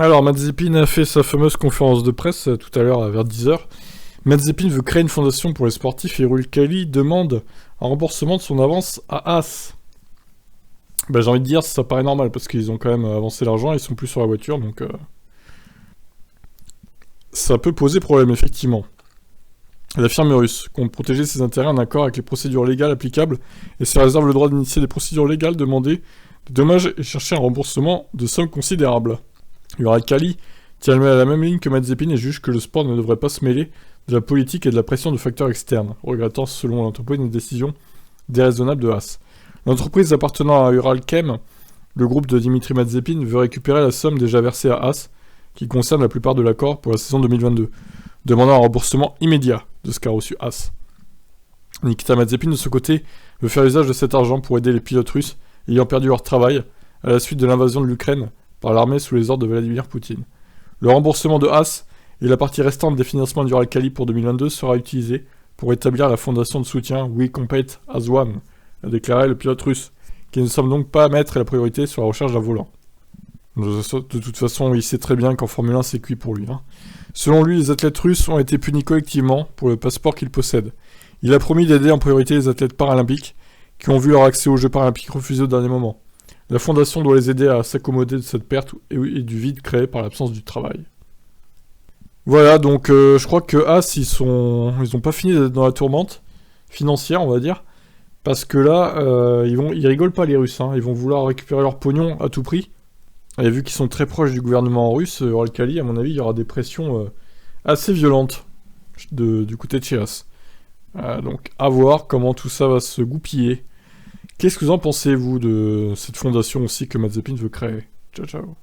Alors, Mazepin a fait sa fameuse conférence de presse tout à l'heure vers 10h. Mazepin veut créer une fondation pour les sportifs et Uralkali demande un remboursement de son avance à Haas. Bah, j'ai envie de dire, ça paraît normal parce qu'ils ont quand même avancé l'argent, ils sont plus sur la voiture, donc ça peut poser problème, effectivement. La firme russe compte protéger ses intérêts en accord avec les procédures légales applicables et se réserve le droit d'initier des procédures légales, demander des dommages et chercher un remboursement de sommes considérables. Uralkali tient à la même ligne que Mazepin et juge que le sport ne devrait pas se mêler de la politique et de la pression de facteurs externes, regrettant selon l'entreprise une décision déraisonnable de Haas. L'entreprise appartenant à Uralchem, le groupe de Dimitri Mazepin, veut récupérer la somme déjà versée à Haas, qui concerne la plupart de l'accord pour la saison 2022, demandant un remboursement immédiat de ce qu'a reçu Haas. Nikita Mazepin, de son côté, veut faire usage de cet argent pour aider les pilotes russes ayant perdu leur travail à la suite de l'invasion de l'Ukraine par l'armée sous les ordres de Vladimir Poutine. Le remboursement de Haas et la partie restante des financements d'Uralkali pour 2022 sera utilisé pour établir la fondation de soutien We Compete as One, a déclaré le pilote russe, qui ne semble donc pas mettre la priorité sur la recherche d'un volant. De toute façon, il sait très bien qu'en Formule 1, c'est cuit pour lui. Selon lui, les athlètes russes ont été punis collectivement pour le passeport qu'ils possèdent. Il a promis d'aider en priorité les athlètes paralympiques qui ont vu leur accès aux Jeux paralympiques refusé au dernier moment. La fondation doit les aider à s'accommoder de cette perte et du vide créé par l'absence du travail. Voilà, donc je crois que Haas, ils ont pas fini d'être dans la tourmente financière, on va dire, parce que là, ils rigolent pas les Russes, ils vont vouloir récupérer leur pognon à tout prix. Et vu qu'ils sont très proches du gouvernement russe, Uralkali, à mon avis, il y aura des pressions assez violentes du côté de chez Haas. Donc, à voir comment tout ça va se goupiller. Qu'est-ce que vous en pensez, vous, de cette fondation aussi que Mazepin veut créer? Ciao, ciao.